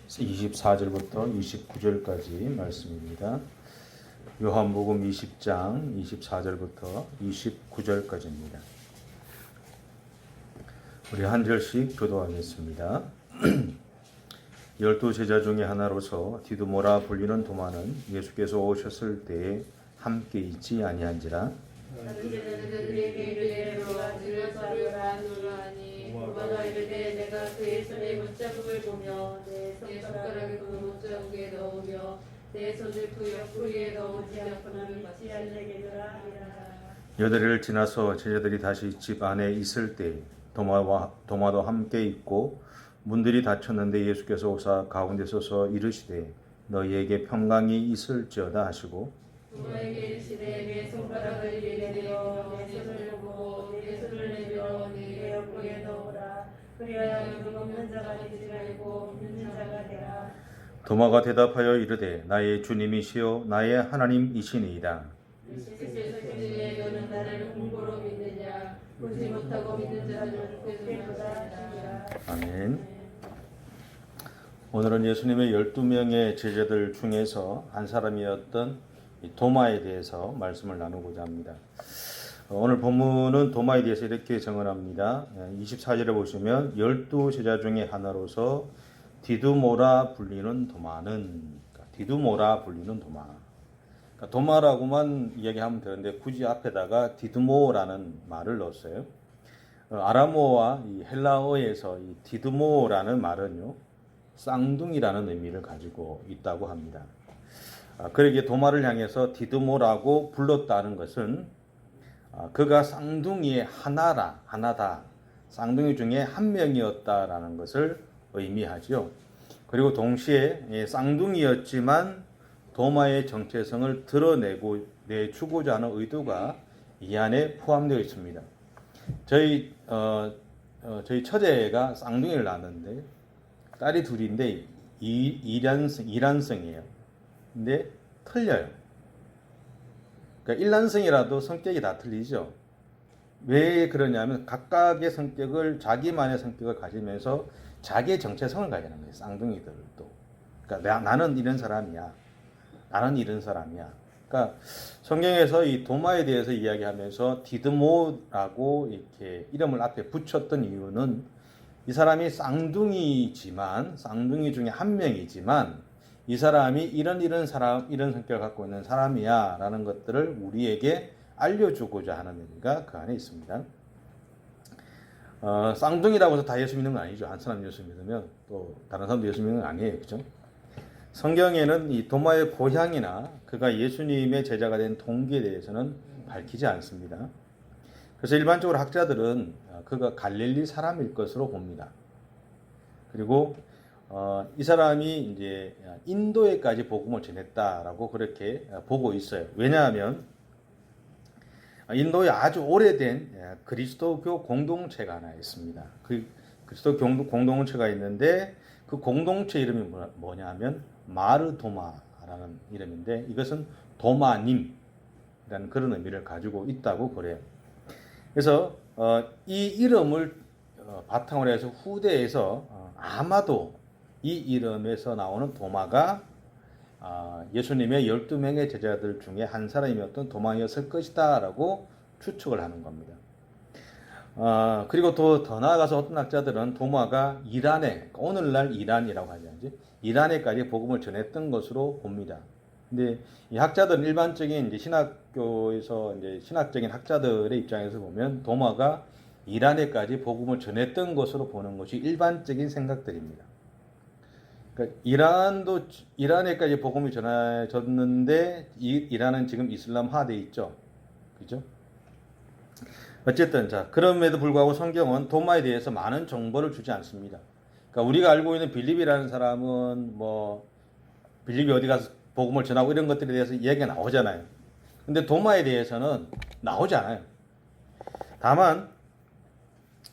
24절부터 29절까지 말씀입니다. 요한복음 20장 24절부터 29절까지입니다. 우리 한 절씩 교도하겠습니다. 12제자 중에 하나로서 디두모라 불리는 도마는 예수께서 오셨을 때에 함께 있지 아니한지라. 도마가 이르되 내가 그의 손에 못자국을 보며 내 손가락에 그 못자국에 넣으며 내 손을 그 옆구리에 넣지 않고는 믿지 않으리라. 여덟을 지나서 제자들이 다시 집 안에 있을 때 도마도 함께 있고 문들이 닫혔는데 예수께서 오사 가운데 서서 이르시되 너희에게 평강이 있을지어다 하시고 도마에게 이르시되 내 손가락을 이리에 내어 내 손을 보고 내 손을 내밀어 내 옆구리에 넣으라. 그리하여 믿는 자가 되지 말고 믿는 자가 되라. 도마가 대답하여 이르되 나의 주님이시요 나의 하나님이시니이다. 실제 너는 나를 공고로 믿느냐 보지 못하고 믿는 자는 그들보다. 아멘. 오늘은 예수님의 12명의 제자들 중에서 한 사람이었던 도마에 대해서 말씀을 나누고자 합니다. 오늘 본문은 도마에 대해서 이렇게 정언합니다. 24절에 보시면 12제자 중에 하나로서 디두모라 불리는 도마는, 디두모라 불리는 도마. 도마라고만 이야기하면 되는데 굳이 앞에다가 디두모라는 말을 넣었어요. 아람어와 이 헬라어에서 이 디두모라는 말은요, 쌍둥이라는 의미를 가지고 있다고 합니다. 그러기에 도마를 향해서 디두모라고 불렀다는 것은 그가 쌍둥이의 하나다, 쌍둥이 중에 한 명이었다라는 것을 의미하죠. 그리고 동시에 쌍둥이였지만 도마의 정체성을 내주고자 하는 의도가 이 안에 포함되어 있습니다. 저희 처제가 쌍둥이를 낳았는데 딸이 둘인데 이란성이에요. 근데 틀려요. 그러니까 일란성이라도 성격이 다 틀리죠. 왜 그러냐면 각각의 성격을 자기만의 성격을 가지면서 자기의 정체성을 가지는 거예요. 쌍둥이들도. 그러니까 나는 이런 사람이야. 나는 이런 사람이야. 그러니까 성경에서 이 도마에 대해서 이야기하면서 디드모라고 이렇게 이름을 앞에 붙였던 이유는 이 사람이 쌍둥이 중에 한 명이지만 이 사람이 이런 성격을 갖고 있는 사람이야 라는 것들을 우리에게 알려주고자 하는 의미가 그 안에 있습니다. 쌍둥이라고 해서 다 예수 믿는 건 아니죠. 한 사람 예수 믿으면 또 다른 사람도 예수 믿는 건 아니에요. 그죠? 성경에는 이 도마의 고향이나 그가 예수님의 제자가 된 동기에 대해서는 밝히지 않습니다. 그래서 일반적으로 학자들은 그가 갈릴리 사람일 것으로 봅니다. 그리고 이 사람이 이제 인도에까지 복음을 전했다라고 그렇게 보고 있어요. 왜냐하면 인도에 아주 오래된 그리스도교 공동체가 하나 있습니다. 그 그리스도 공동체가 있는데 그 공동체 이름이 뭐냐면 마르도마라는 이름인데 이것은 도마님이라는 그런 의미를 가지고 있다고 그래요. 그래서 이 이름을 바탕으로 해서 후대에서 아마도 이 이름에서 나오는 도마가 예수님의 12명의 제자들 중에 한 사람이었던 도마였을 것이다 라고 추측을 하는 겁니다. 그리고 더 나아가서 어떤 학자들은 도마가 이란에, 오늘날 이란이라고 하지 않지? 이란에까지 복음을 전했던 것으로 봅니다. 근데 이 학자들은 일반적인 이제 신학교에서 이제 신학적인 학자들의 입장에서 보면 도마가 이란에까지 복음을 전했던 것으로 보는 것이 일반적인 생각들입니다. 그러니까 이란에까지 복음이 전해졌는데 이란은 지금 이슬람화돼 있죠. 그죠? 어쨌든 그럼에도 불구하고 성경은 도마에 대해서 많은 정보를 주지 않습니다. 그러니까 우리가 알고 있는 빌립이라는 사람은 빌립이 어디 가서 복음을 전하고 이런 것들에 대해서 이야기가 나오잖아요. 근데 도마에 대해서는 나오지 않아요. 다만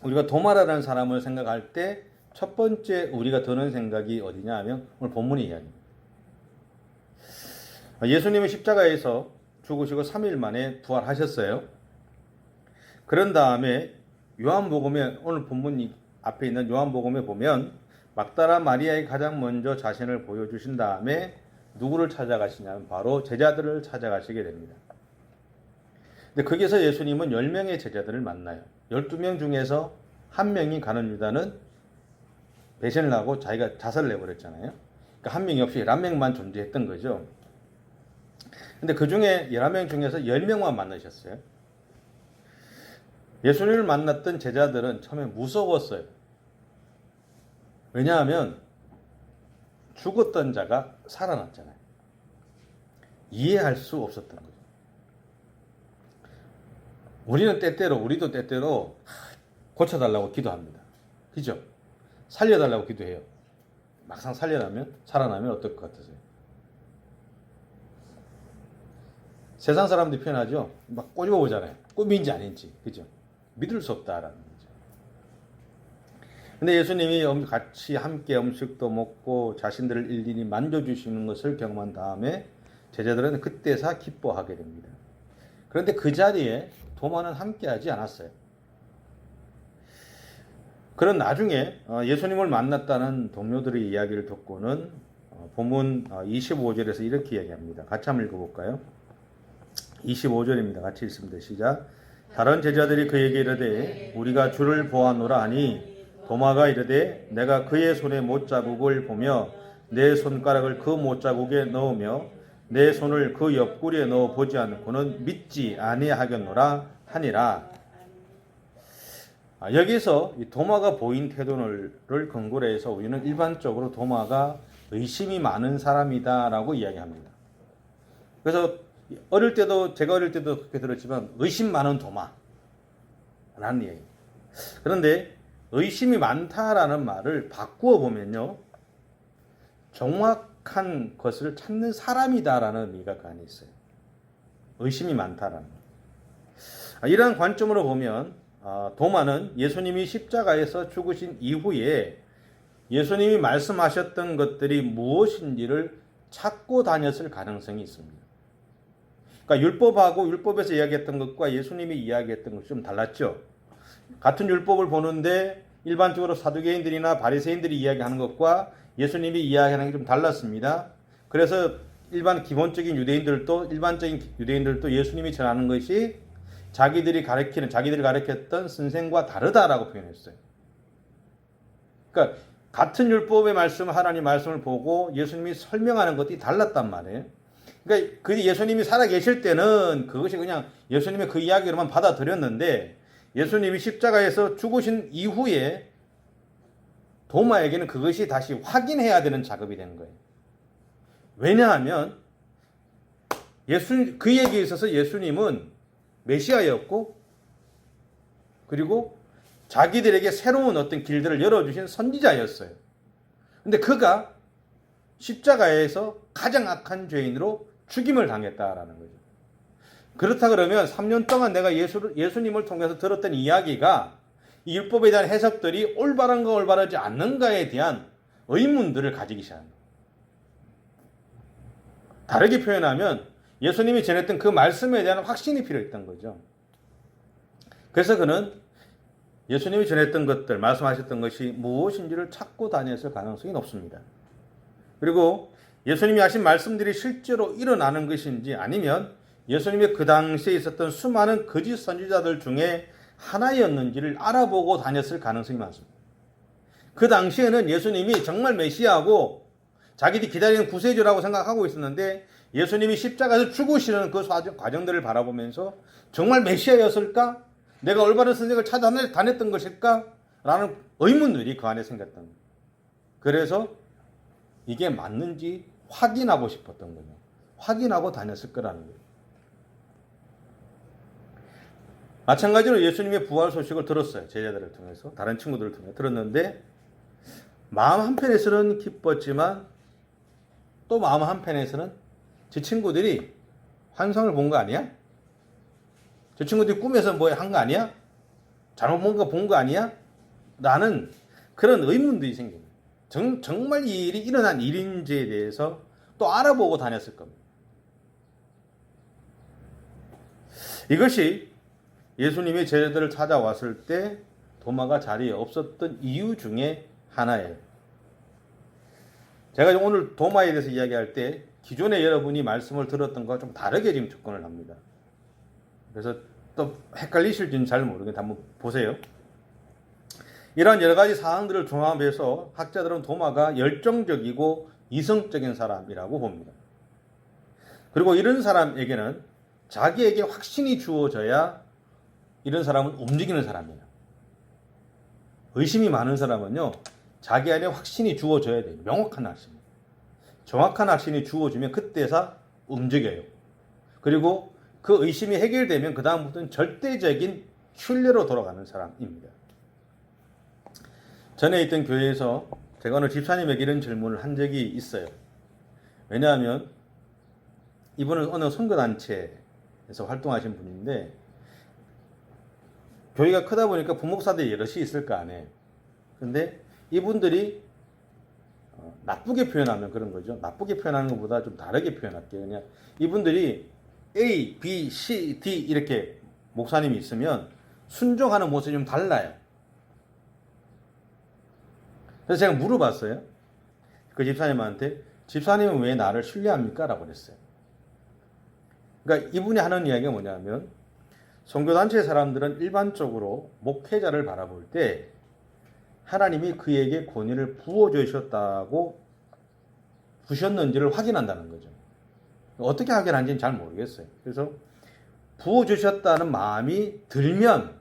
우리가 도마라는 사람을 생각할 때 첫 번째 우리가 드는 생각이 어디냐 하면 오늘 본문의 이야기입니다. 예수님은 십자가에서 죽으시고 3일 만에 부활하셨어요. 그런 다음에 요한복음에 오늘 본문 앞에 있는 요한복음에 보면 막달라 마리아에 가장 먼저 자신을 보여주신 다음에 누구를 찾아가시냐면 바로 제자들을 찾아가시게 됩니다. 근데 거기서 예수님은 10명의 제자들을 만나요. 12명 중에서 한 명이 가룟 유다는 배신을 하고 자기가 자살을 해버렸잖아요. 그러니까 한 명이 없이 11명만 존재했던 거죠. 근데 그 중에 11명 중에서 10명만 만나셨어요. 예수님을 만났던 제자들은 처음에 무서웠어요. 왜냐하면 죽었던 자가 살아났잖아요. 이해할 수 없었던 거죠. 우리도 때때로 고쳐달라고 기도합니다. 그죠? 살려달라고 기도해요. 막상 살아나면 어떨 것 같으세요? 세상 사람들이 표현하죠. 막 꼬집어 보잖아요. 꿈인지 아닌지. 그죠? 믿을 수 없다라는 거죠. 근데 예수님이 같이 함께 음식도 먹고 자신들을 일일이 만져주시는 것을 경험한 다음에 제자들은 그때서 기뻐하게 됩니다. 그런데 그 자리에 도마는 함께하지 않았어요. 그런 나중에 예수님을 만났다는 동료들의 이야기를 듣고는 본문 25절에서 이렇게 이야기합니다. 같이 한번 읽어볼까요? 25절입니다. 같이 읽습니다. 시작. 다른 제자들이 그에게 이르되 우리가 주를 보았노라 하니 도마가 이르되 내가 그의 손에 못자국을 보며 내 손가락을 그 못자국에 넣으며 내 손을 그 옆구리에 넣어 보지 않고는 믿지 아니하겠노라 하니라. 여기서 이 도마가 보인 태도를 근거로 해서 우리는 일반적으로 도마가 의심이 많은 사람이다라고 이야기합니다. 그래서 제가 어릴 때도 그렇게 들었지만 의심 많은 도마라는 얘기. 그런데 의심이 많다라는 말을 바꾸어 보면요, 정확한 것을 찾는 사람이다라는 의미가 그 안에 있어요. 의심이 많다라는. 이러한 관점으로 보면 도마는 예수님이 십자가에서 죽으신 이후에 예수님이 말씀하셨던 것들이 무엇인지를 찾고 다녔을 가능성이 있습니다. 그러니까 율법하고 율법에서 이야기했던 것과 예수님이 이야기했던 것이 좀 달랐죠. 같은 율법을 보는데 일반적으로 사두개인들이나 바리새인들이 이야기하는 것과 예수님이 이야기하는 게 좀 달랐습니다. 그래서 일반적인 유대인들도 예수님이 전하는 것이 자기들이 가르쳤던 선생과 다르다라고 표현했어요. 그러니까 같은 율법의 말씀, 하나님 말씀을 보고 예수님이 설명하는 것이 달랐단 말이에요. 그러니까 그 예수님이 살아계실 때는 그것이 그냥 예수님의 그 이야기로만 받아들였는데 예수님이 십자가에서 죽으신 이후에 도마에게는 그것이 다시 확인해야 되는 작업이 된 거예요. 왜냐하면 그에게 있어서 예수님은 메시아였고 그리고 자기들에게 새로운 어떤 길들을 열어주신 선지자였어요. 근데 그가 십자가에서 가장 악한 죄인으로 죽임을 당했다라는 거죠. 그렇다 그러면 3년 동안 내가 예수님을 통해서 들었던 이야기가 이 율법에 대한 해석들이 올바른가 올바르지 않는가에 대한 의문들을 가지기 시작합니다. 다르게 표현하면 예수님이 전했던 그 말씀에 대한 확신이 필요했던 거죠. 그래서 그는 예수님이 전했던 것들, 말씀하셨던 것이 무엇인지를 찾고 다녔을 가능성이 높습니다. 그리고 예수님이 하신 말씀들이 실제로 일어나는 것인지 아니면 예수님의 그 당시에 있었던 수많은 거짓 선지자들 중에 하나였는지를 알아보고 다녔을 가능성이 많습니다. 그 당시에는 예수님이 정말 메시아고 자기들이 기다리는 구세주라고 생각하고 있었는데 예수님이 십자가에서 죽으시는 그 과정들을 바라보면서 정말 메시아였을까? 내가 올바른 선생을 찾아 다녔던 것일까? 라는 의문들이 그 안에 생겼던 거예요. 그래서 이게 맞는지 확인하고 싶었던 거예요. 확인하고 다녔을 거라는 거예요. 마찬가지로 예수님의 부활 소식을 들었어요. 제자들을 통해서, 다른 친구들을 통해 들었는데 마음 한편에서는 기뻤지만 또 마음 한편에서는 저 친구들이 환상을 본 거 아니야? 저 친구들이 꿈에서 뭐 한 거 아니야? 잘못 뭔가 본 거 아니야? 라는 그런 의문들이 생깁니다. 정말 이 일이 일어난 일인지에 대해서 또 알아보고 다녔을 겁니다. 이것이 예수님이 제자들을 찾아왔을 때 도마가 자리에 없었던 이유 중에 하나예요. 제가 오늘 도마에 대해서 이야기할 때 기존에 여러분이 말씀을 들었던 것과 좀 다르게 지금 접근을 합니다. 그래서 또 헷갈리실지는 잘 모르겠는데 한번 보세요. 이러한 여러 가지 사항들을 종합해서 학자들은 도마가 열정적이고 이성적인 사람이라고 봅니다. 그리고 이런 사람에게는 자기에게 확신이 주어져야 이런 사람은 움직이는 사람이에요. 의심이 많은 사람은요, 자기 안에 확신이 주어져야 돼요. 명확한 확신. 정확한 확신이 주어지면 그때서 움직여요. 그리고 그 의심이 해결되면 그 다음부터는 절대적인 신뢰로 돌아가는 사람입니다. 전에 있던 교회에서 제가 어느 집사님에게 이런 질문을 한 적이 있어요. 왜냐하면 이분은 어느 선교단체에서 활동하신 분인데 교회가 크다 보니까 부목사들이 여럿이 있을 거 아니에요. 근데 이분들이 나쁘게 표현하면 그런 거죠. 나쁘게 표현하는 것보다 좀 다르게 표현할게요. 그냥 이분들이 A, B, C, D 이렇게 목사님이 있으면 순종하는 모습이 좀 달라요. 그래서 제가 물어봤어요. 그 집사님한테 집사님은 왜 나를 신뢰합니까? 라고 그랬어요. 그러니까 이분이 하는 이야기가 뭐냐면 선교단체 사람들은 일반적으로 목회자를 바라볼 때 하나님이 그에게 권위를 부어주셨다고 부셨는지를 확인한다는 거죠. 어떻게 확인하는지는 잘 모르겠어요. 그래서 부어주셨다는 마음이 들면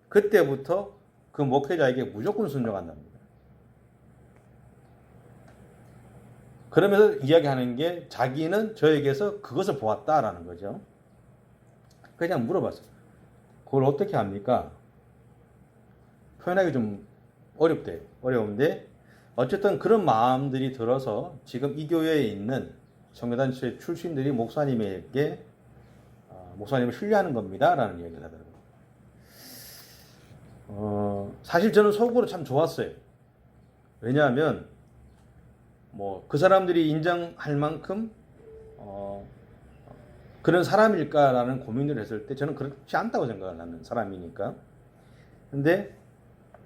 그때부터 그 목회자에게 무조건 순종한답니다. 그러면서 이야기하는 게 자기는 저에게서 그것을 보았다라는 거죠. 그냥 물어봤어요. 그걸 어떻게 합니까? 표현하기 좀 어렵대요. 어려운데 어쨌든 그런 마음들이 들어서 지금 이 교회에 있는 선교단체 출신들이 목사님에게 목사님을 신뢰하는 겁니다. 라는 이야기를 하더라고요. 사실 저는 속으로 참 좋았어요. 왜냐하면 그 사람들이 인정할 만큼 그런 사람일까라는 고민을 했을 때 저는 그렇지 않다고 생각을 하는 사람이니까. 근데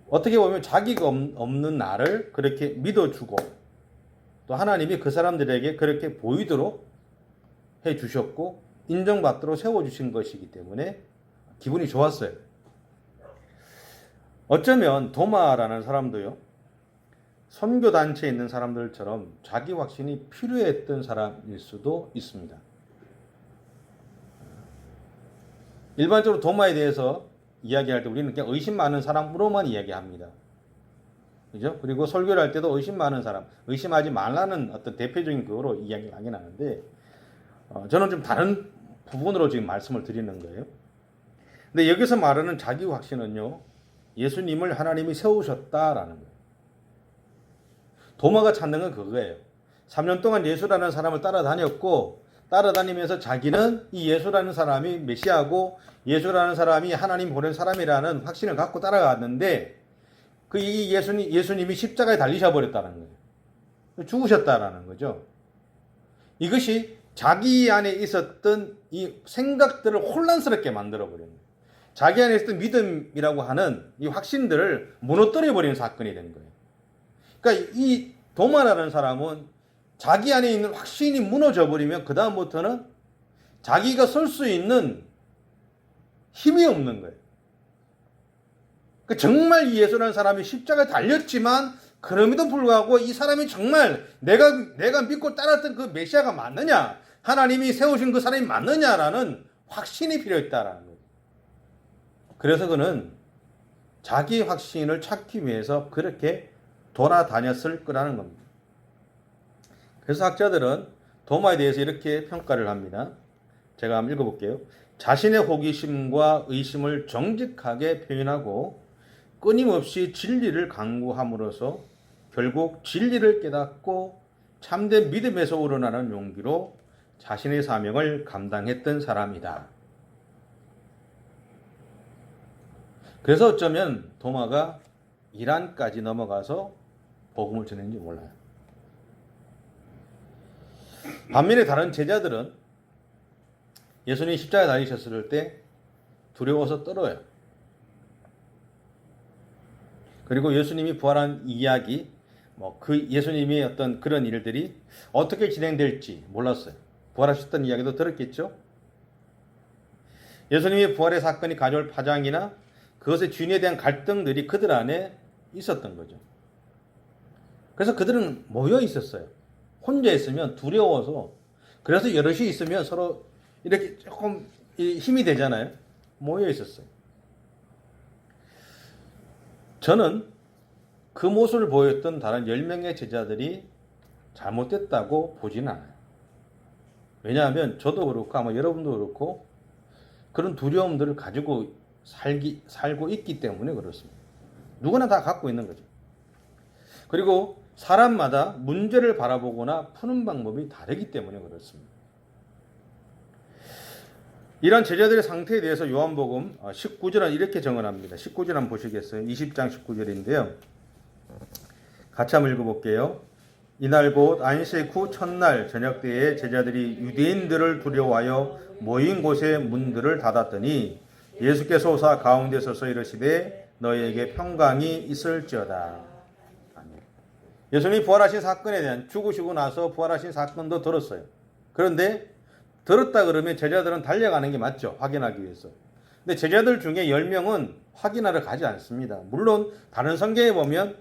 어떻게 보면 자기가 없는 나를 그렇게 믿어주고 또 하나님이 그 사람들에게 그렇게 보이도록 해주셨고 인정받도록 세워주신 것이기 때문에 기분이 좋았어요. 어쩌면 도마라는 사람도요, 선교단체에 있는 사람들처럼 자기 확신이 필요했던 사람일 수도 있습니다. 일반적으로 도마에 대해서 이야기할 때 우리는 그냥 의심 많은 사람으로만 이야기합니다. 그죠? 그리고 설교를 할 때도 의심 많은 사람, 의심하지 말라는 어떤 대표적인 그거로 이야기를 하긴 하는데, 저는 좀 다른 부분으로 지금 말씀을 드리는 거예요. 근데 여기서 말하는 자기 확신은요, 예수님을 하나님이 세우셨다라는 거예요. 도마가 찾는 건 그거예요. 3년 동안 예수라는 사람을 따라다녔고, 따라다니면서 자기는 이 예수라는 사람이 메시아고 예수라는 사람이 하나님 보낸 사람이라는 확신을 갖고 따라갔는데 이 예수님이 십자가에 달리셔 버렸다는 거예요. 죽으셨다라는 거죠. 이것이 자기 안에 있었던 이 생각들을 혼란스럽게 만들어 버린 거예요. 자기 안에 있었던 믿음이라고 하는 이 확신들을 무너뜨려 버리는 사건이 된 거예요. 그러니까 이 도마라는 사람은 자기 안에 있는 확신이 무너져 버리면 그 다음부터는 자기가 설 수 있는 힘이 없는 거예요. 그러니까 정말 이 예수라는 사람이 십자가에 달렸지만 그럼에도 불구하고 이 사람이 정말 내가 믿고 따랐던 그 메시아가 맞느냐, 하나님이 세우신 그 사람이 맞느냐라는 확신이 필요했다라는 거예요. 그래서 그는 자기 확신을 찾기 위해서 그렇게 돌아다녔을 거라는 겁니다. 그래서 학자들은 도마에 대해서 이렇게 평가를 합니다. 제가 한번 읽어볼게요. 자신의 호기심과 의심을 정직하게 표현하고 끊임없이 진리를 강구함으로써 결국 진리를 깨닫고 참된 믿음에서 우러나는 용기로 자신의 사명을 감당했던 사람이다. 그래서 어쩌면 도마가 이란까지 넘어가서 복음을 전했는지 몰라요. 반면에 다른 제자들은 예수님이 십자가에 달리셨을 때 두려워서 떨어요. 그리고 예수님이 부활한 이야기, 그 예수님의 어떤 그런 일들이 어떻게 진행될지 몰랐어요. 부활하셨던 이야기도 들었겠죠. 예수님의 부활의 사건이 가져올 파장이나 그것의 주인에 대한 갈등들이 그들 안에 있었던 거죠. 그래서 그들은 모여 있었어요. 혼자 있으면 두려워서, 그래서 여럿이 있으면 서로 이렇게 조금 힘이 되잖아요. 모여 있었어요. 저는 그 모습을 보였던 다른 10명의 제자들이 잘못됐다고 보지는 않아요. 왜냐하면 저도 그렇고 아마 여러분도 그렇고 그런 두려움들을 가지고 살고 있기 때문에 그렇습니다. 누구나 다 갖고 있는 거죠. 그리고 사람마다 문제를 바라보거나 푸는 방법이 다르기 때문에 그렇습니다. 이런 제자들의 상태에 대해서 요한복음 19절은 이렇게 정언합니다. 19절 한번 보시겠어요? 20장 19절인데요. 같이 한번 읽어볼게요. 이날 곧 안식 후 첫날 저녁 때에 제자들이 유대인들을 두려워하여 모인 곳의 문들을 닫았더니 예수께서 오사 가운데 서서 이르시되 너희에게 평강이 있을지어다. 아멘. 예수님이 부활하신 사건에 대한, 죽으시고 나서 부활하신 사건도 들었어요. 그런데 들었다 그러면 제자들은 달려가는 게 맞죠. 확인하기 위해서. 근데 제자들 중에 10명은 확인하러 가지 않습니다. 물론 다른 성경에 보면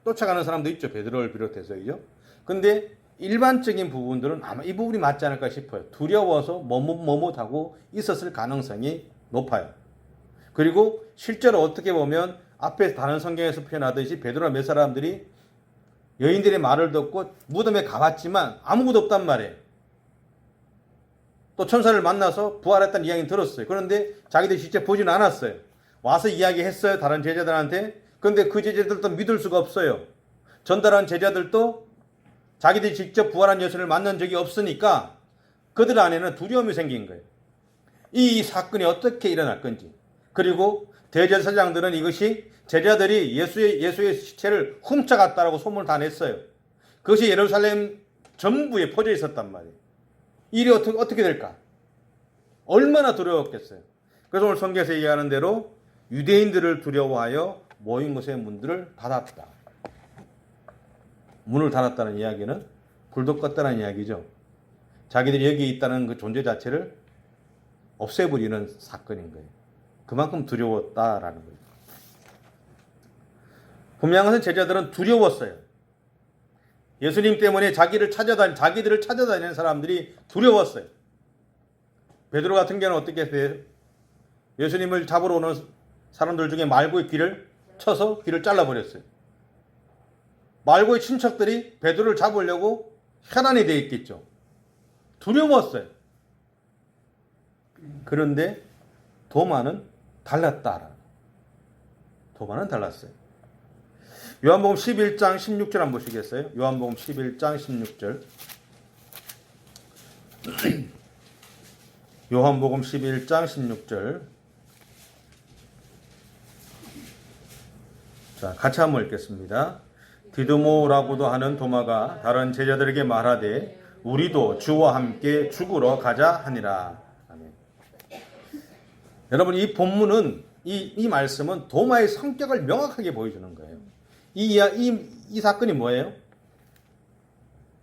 쫓아가는 사람도 있죠. 베드로를 비롯해서요. 근데 일반적인 부분들은 아마 이 부분이 맞지 않을까 싶어요. 두려워서 머뭇머뭇하고 있었을 가능성이 높아요. 그리고 실제로 어떻게 보면 앞에 다른 성경에서 표현하듯이 베드로와 몇 사람들이 여인들의 말을 듣고 무덤에 가봤지만 아무것도 없단 말이에요. 또 천사를 만나서 부활했다는 이야기는 들었어요. 그런데 자기들이 직접 보지는 않았어요. 와서 이야기했어요. 다른 제자들한테. 그런데 그 제자들도 믿을 수가 없어요. 전달한 제자들도 자기들이 직접 부활한 예수를 만난 적이 없으니까 그들 안에는 두려움이 생긴 거예요. 이 사건이 어떻게 일어날 건지. 그리고 대제사장들은 이것이 제자들이 예수의 시체를 훔쳐갔다라고 소문을 다 냈어요. 그것이 예루살렘 전부에 퍼져 있었단 말이에요. 일이 어떻게 될까? 얼마나 두려웠겠어요. 그래서 오늘 성경에서 얘기하는 대로 유대인들을 두려워하여 모인 곳의 문들을 닫았다. 문을 닫았다는 이야기는 불도 껐다는 이야기죠. 자기들이 여기에 있다는 그 존재 자체를 없애버리는 사건인 거예요. 그만큼 두려웠다라는 거예요. 분명한 것은 제자들은 두려웠어요. 예수님 때문에 자기들을 찾아다니는 사람들이 두려웠어요. 베드로 같은 경우는 어떻게 했어요? 예수님을 잡으러 오는 사람들 중에 말고의 귀를 쳐서 귀를 잘라버렸어요. 말고의 친척들이 베드로를 잡으려고 혈안이 되어 있겠죠. 두려웠어요. 그런데 도마는 달랐다. 도마는 달랐어요. 요한복음 11장 16절 한번 보시겠어요? 요한복음 11장 16절. 요한복음 11장 16절. 자, 같이 한번 읽겠습니다. 디드모라고도 하는 도마가 다른 제자들에게 말하되 우리도 주와 함께 죽으러 가자 하니라. 아멘. 여러분, 이 본문은 이 말씀은 도마의 성격을 명확하게 보여주는 거예요. 이 사건이 뭐예요?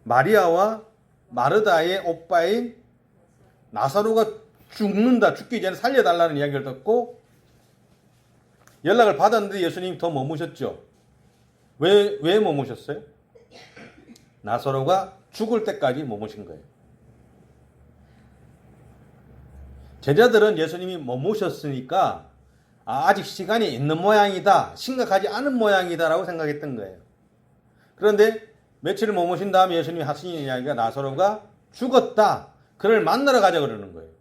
마리아와 마르다의 오빠인 나사로가 죽기 전에 살려달라는 이야기를 듣고 연락을 받았는데 예수님이 더 머무셨죠. 왜 머무셨어요? 나사로가 죽을 때까지 머무신 거예요. 제자들은 예수님이 머무셨으니까 아직 시간이 있는 모양이다, 심각하지 않은 모양이다라고 생각했던 거예요. 그런데 며칠을 머무신 다음에 예수님이 하신 이야기가 나사로가 죽었다, 그를 만나러 가자 그러는 거예요.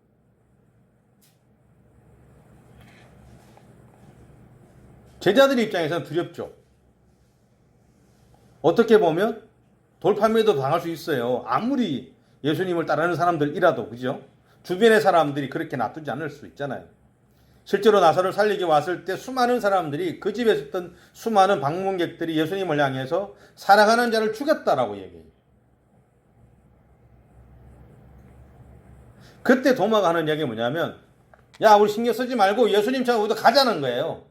제자들 입장에서는 두렵죠. 어떻게 보면 돌팔매도 당할 수 있어요. 아무리 예수님을 따르는 사람들이라도, 그죠? 주변의 사람들이 그렇게 놔두지 않을 수 있잖아요. 실제로 나사로를 살리기 왔을 때 수많은 사람들이, 그 집에 있었던 수많은 방문객들이 예수님을 향해서 사랑하는 자를 죽였다라고 얘기해요. 그때 도마가 하는 이야기가 뭐냐면, 야, 우리 신경 쓰지 말고 예수님처럼 우리도 가자는 거예요.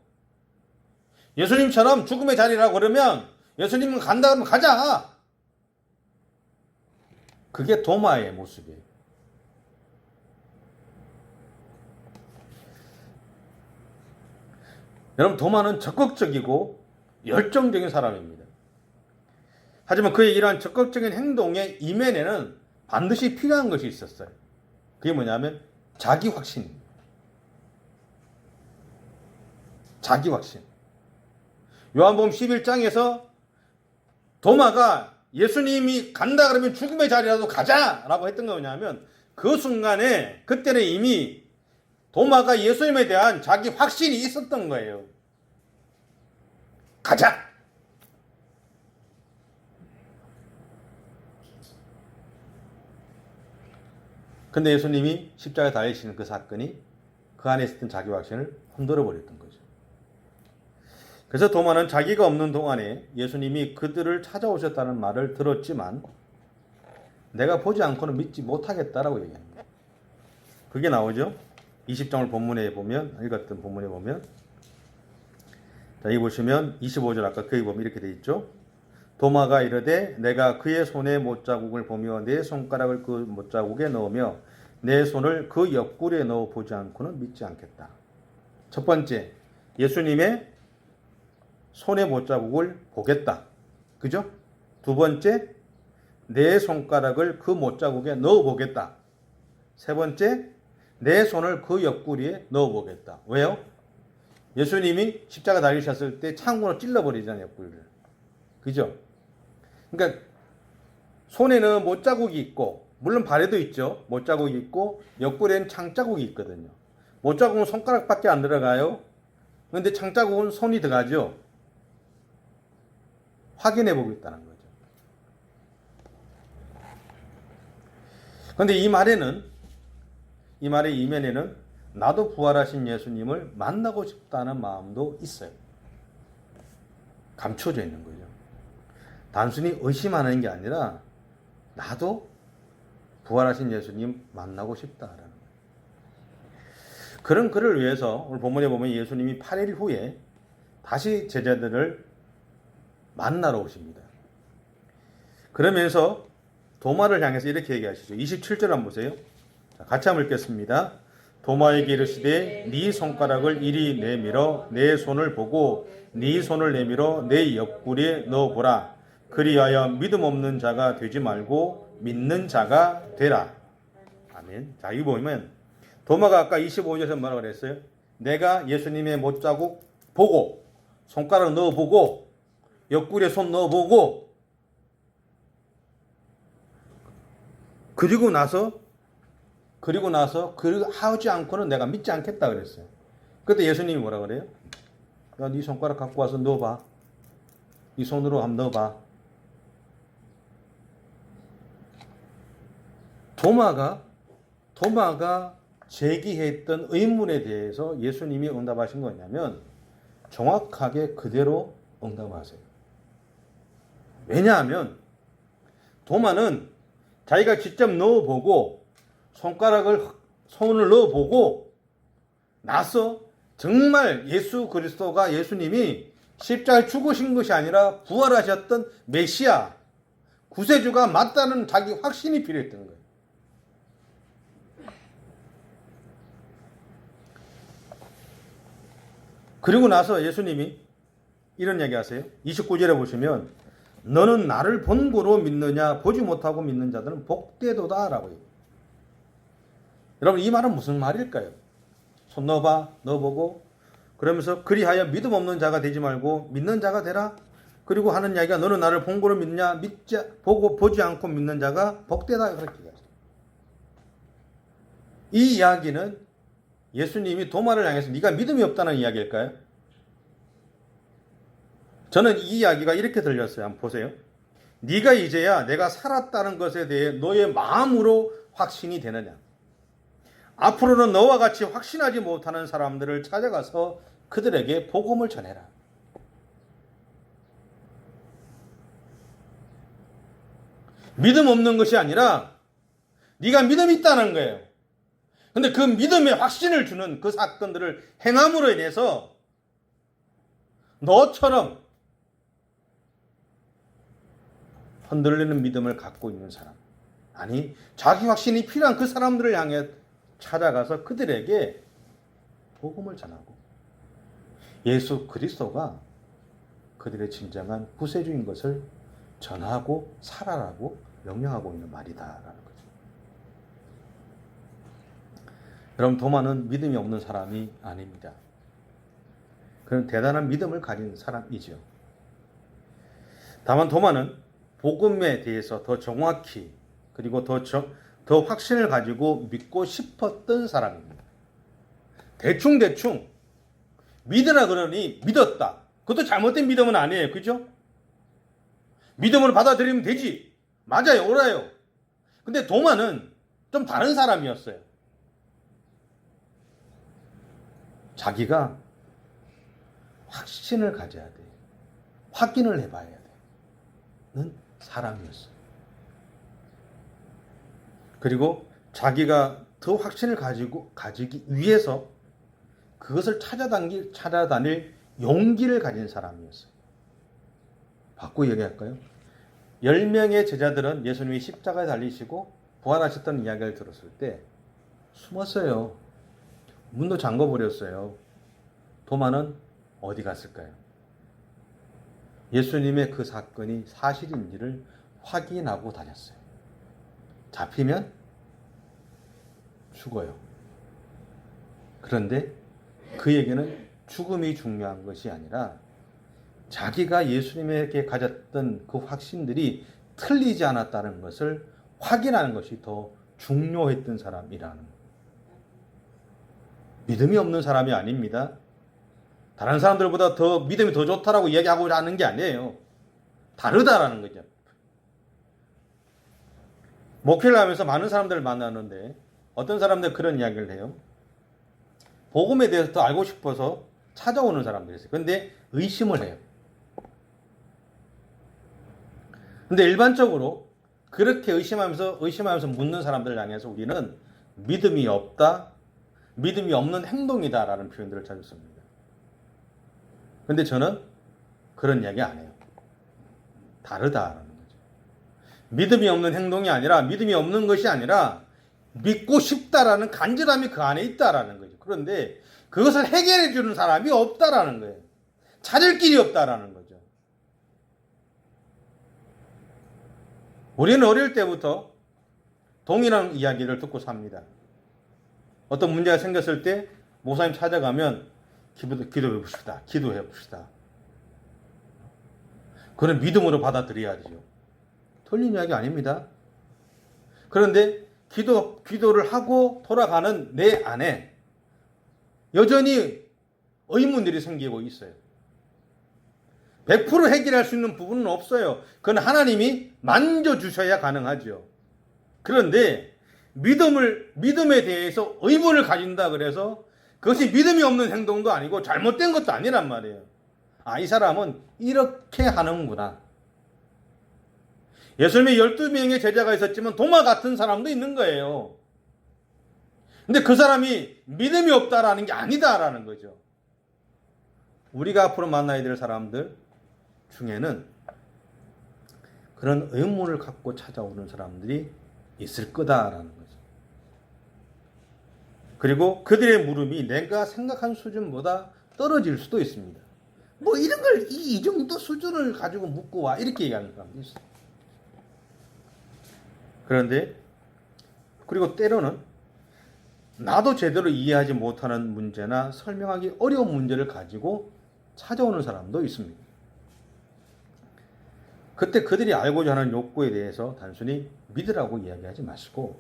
예수님처럼 죽음의 자리라고 그러면 예수님은 간다 그러면 가자. 그게 도마의 모습이에요. 여러분, 도마는 적극적이고 열정적인 사람입니다. 하지만 그의 이러한 적극적인 행동의 이면에는 반드시 필요한 것이 있었어요. 그게 뭐냐면 자기 확신입니다. 자기 확신. 요한복음 11장에서 도마가 예수님이 간다 그러면 죽음의 자리라도 가자라고 했던 거 뭐냐면 그 순간에 그때는 이미 도마가 예수님에 대한 자기 확신이 있었던 거예요. 가자! 근데 예수님이 십자가에 달리시는 그 사건이 그 안에 있었던 자기 확신을 흔들어 버렸던 거죠. 그래서 도마는 자기가 없는 동안에 예수님이 그들을 찾아오셨다는 말을 들었지만 내가 보지 않고는 믿지 못하겠다라고 얘기합니다. 그게 나오죠. 20장을 본문에 보면, 읽었던 본문에 보면, 자, 여기 보시면 25절 아까 거기 보면 이렇게 돼 있죠. 도마가 이르되 내가 그의 손에 못자국을 보며 내 손가락을 그 못자국에 넣으며 내 손을 그 옆구리에 넣어 보지 않고는 믿지 않겠다. 첫 번째, 예수님의 손의 못자국을 보겠다. 그죠? 두 번째, 내 손가락을 그 못자국에 넣어 보겠다. 세 번째, 내 손을 그 옆구리에 넣어 보겠다. 왜요? 예수님이 십자가 달리셨을 때 창으로 찔러버리잖아요, 옆구리를. 그죠? 그러니까 손에는 못자국이 있고, 물론 발에도 있죠. 못자국이 있고 옆구리에는 창자국이 있거든요. 못자국은 손가락밖에 안 들어가요. 그런데 창자국은 손이 들어가죠. 확인해 보겠다는 거죠. 그런데 이 말의 이면에는 나도 부활하신 예수님을 만나고 싶다는 마음도 있어요. 감춰져 있는 거죠. 단순히 의심하는 게 아니라 나도 부활하신 예수님 만나고 싶다라는 거예요. 그런 그를 위해서 오늘 본문에 보면 예수님이 8일 후에 다시 제자들을 만나러 오십니다. 그러면서 도마를 향해서 이렇게 얘기하시죠. 27절 한번 보세요. 자, 같이 한번 읽겠습니다. 도마에게 이르시되 네 손가락을 이리 내밀어 내 손을 보고 네 손을 내밀어 내 옆구리에 넣어보라. 그리하여 믿음 없는 자가 되지 말고 믿는 자가 되라. 아멘. 자, 이거 보면 도마가 아까 25절에서 뭐라고 그랬어요? 내가 예수님의 못자국 보고 손가락 넣어보고 옆구리에 손 넣어보고 그리고 나서 하지 않고는 내가 믿지 않겠다 그랬어요. 그때 예수님이 뭐라 그래요? 야, 네 손가락 갖고 와서 넣어봐. 이 손으로 한번 넣어봐. 도마가 제기했던 의문에 대해서 예수님이 응답하신 거냐면 정확하게 그대로 응답하세요. 왜냐하면 도마는 자기가 직접 넣어보고 손을 넣어보고 나서 정말 예수 그리스도가 예수님이 십자가에 죽으신 것이 아니라 부활하셨던 메시아 구세주가 맞다는 자기 확신이 필요했던 거예요. 그리고 나서 예수님이 이런 얘기 하세요. 29절에 보시면 너는 나를 본 거로 믿느냐 보지 못하고 믿는 자들은 복되도다 라고 해요. 여러분 이 말은 무슨 말일까요? 손 넣어봐, 넣어보고 그러면서 그리하여 믿음 없는 자가 되지 말고 믿는 자가 되라. 그리고 하는 이야기가 너는 나를 본 거로 믿느냐 보지 않고 믿는 자가 복되다 그렇게 얘기하죠. 이 이야기는 예수님이 도마를 향해서 네가 믿음이 없다는 이야기일까요? 저는 이 이야기가 이렇게 들렸어요. 한번 보세요. 네가 이제야 내가 살았다는 것에 대해 너의 마음으로 확신이 되느냐? 앞으로는 너와 같이 확신하지 못하는 사람들을 찾아가서 그들에게 복음을 전해라. 믿음 없는 것이 아니라 네가 믿음이 있다는 거예요. 근데 그 믿음의 확신을 주는 그 사건들을 행함으로 인해서 너처럼 흔들리는 믿음을 갖고 있는 사람, 아니 자기 확신이 필요한 그 사람들을 향해 찾아가서 그들에게 복음을 전하고 예수 그리스도가 그들의 진정한 구세주인 것을 전하고 살아라고 명령하고 있는 말이다라는 거죠. 여러분, 도마는 믿음이 없는 사람이 아닙니다. 그는 대단한 믿음을 가진 사람이죠. 다만 도마는 복음에 대해서 더 정확히 그리고 더 확신을 가지고 믿고 싶었던 사람입니다. 대충 믿으라 그러니 믿었다. 그것도 잘못된 믿음은 아니에요. 그죠? 믿음으로 받아들이면 되지. 맞아요. 옳아요. 근데 도마는 좀 다른 사람이었어요. 자기가 확신을 가져야 돼. 확인을 해봐야 되는 사람이었어요. 그리고 자기가 더 확신을 가지기 위해서 그것을 찾아다닐 용기를 가진 사람이었어요. 바꾸고 얘기할까요? 10명의 제자들은 예수님이 십자가에 달리시고 부활하셨다는 이야기를 들었을 때 숨었어요. 문도 잠궈버렸어요. 도마는 어디 갔을까요? 예수님의 그 사건이 사실인지를 확인하고 다녔어요. 잡히면 죽어요. 그런데 그에게는 죽음이 중요한 것이 아니라 자기가 예수님에게 가졌던 그 확신들이 틀리지 않았다는 것을 확인하는 것이 더 중요했던 사람이라는 거예요. 믿음이 없는 사람이 아닙니다. 다른 사람들보다 더 믿음이 더 좋다라고 이야기하고자 하는 게 아니에요. 다르다라는 거죠. 목회를 하면서 많은 사람들을 만나는데 어떤 사람들 그런 이야기를 해요. 복음에 대해서 더 알고 싶어서 찾아오는 사람들이 있어요. 그런데 의심을 해요. 근데 일반적으로 그렇게 의심하면서 묻는 사람들을 향해서 우리는 믿음이 없다, 믿음이 없는 행동이다라는 표현들을 자주 씁니다. 그런데 저는 그런 이야기 안 해요. 다르다라는 거죠. 믿음이 없는 행동이 아니라 믿음이 없는 것이 아니라 믿고 싶다라는 간절함이 그 안에 있다라는 거죠. 그런데 그것을 해결해 주는 사람이 없다라는 거예요. 찾을 길이 없다라는 거죠. 우리는 어릴 때부터 동일한 이야기를 듣고 삽니다. 어떤 문제가 생겼을 때 목사님 찾아가면 기도해 봅시다. 그런 믿음으로 받아들여야죠. 틀린 이야기 아닙니다. 그런데 기도를 하고 돌아가는 내 안에 여전히 의문들이 생기고 있어요. 100% 해결할 수 있는 부분은 없어요. 그건 하나님이 만져주셔야 가능하죠. 그런데 믿음에 대해서 의문을 가진다 그래서 그것이 믿음이 없는 행동도 아니고 잘못된 것도 아니란 말이에요. 이 사람은 이렇게 하는구나. 예수님의 12명의 제자가 있었지만 도마 같은 사람도 있는 거예요. 근데 그 사람이 믿음이 없다라는 게 아니다라는 거죠. 우리가 앞으로 만나야 될 사람들 중에는 그런 의문을 갖고 찾아오는 사람들이 있을 거다라는 거죠. 그리고 그들의 물음이 내가 생각한 수준보다 떨어질 수도 있습니다. 뭐 이런 걸 이 정도 수준을 가지고 묻고 와 이렇게 얘기하는 사람도 있어요. 그런데 그리고 때로는 나도 제대로 이해하지 못하는 문제나 설명하기 어려운 문제를 가지고 찾아오는 사람도 있습니다. 그때 그들이 알고자 하는 욕구에 대해서 단순히 믿으라고 이야기하지 마시고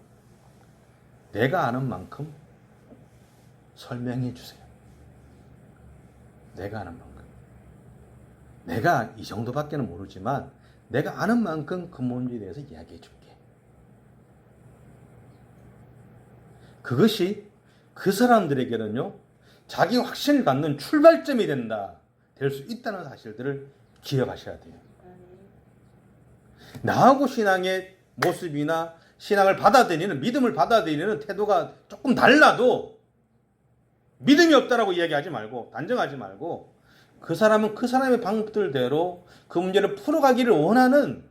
내가 아는 만큼 설명해 주세요. 내가 아는 만큼. 내가 이 정도밖에는 모르지만 내가 아는 만큼 그 문제에 대해서 이야기해 줄게. 그것이 그 사람들에게는요, 자기 확신을 갖는 출발점이 될 수 있다는 사실들을 기억하셔야 돼요. 나하고 신앙의 모습이나 신앙을 믿음을 받아들이는 태도가 조금 달라도 믿음이 없다라고 이야기하지 말고, 단정하지 말고, 그 사람은 그 사람의 방법들대로 그 문제를 풀어가기를 원하는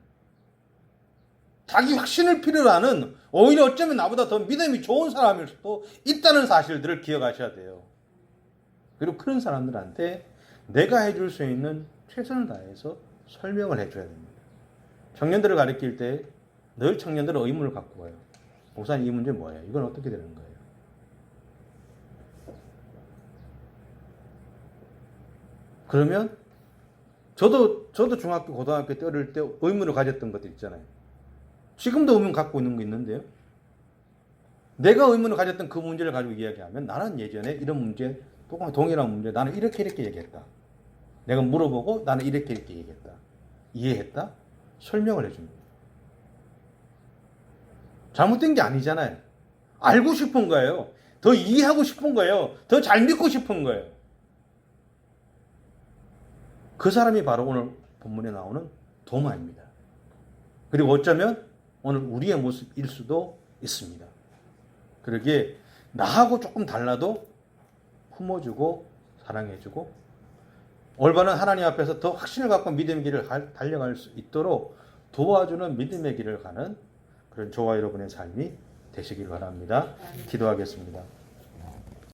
자기 확신을 필요로 하는 오히려 어쩌면 나보다 더 믿음이 좋은 사람일 수도 있다는 사실들을 기억하셔야 돼요. 그리고 그런 사람들한테 내가 해줄 수 있는 최선을 다해서 설명을 해줘야 됩니다. 청년들을 가르칠 때 늘 청년들은 의문을 갖고 와요. 목사님 이 문제 뭐예요? 이건 어떻게 되는 거예요? 그러면 저도 중학교 고등학교 때 어릴 때 의문을 가졌던 것들 있잖아요. 지금도 의문 갖고 있는 거 있는데요. 내가 의문을 가졌던 그 문제를 가지고 이야기하면 나는 예전에 이런 문제, 동일한 문제 나는 이렇게 얘기했다. 내가 물어보고 나는 이렇게 얘기했다. 이해했다? 설명을 해줍니다. 잘못된 게 아니잖아요. 알고 싶은 거예요. 더 이해하고 싶은 거예요. 더 잘 믿고 싶은 거예요. 그 사람이 바로 오늘 본문에 나오는 도마입니다. 그리고 어쩌면 오늘 우리의 모습일 수도 있습니다. 그러기에 나하고 조금 달라도 품어주고 사랑해주고 올바른 하나님 앞에서 더 확신을 갖고 믿음의 길을 달려갈 수 있도록 도와주는 믿음의 길을 가는 그런 저와 여러분의 삶이 되시길 바랍니다. 기도하겠습니다.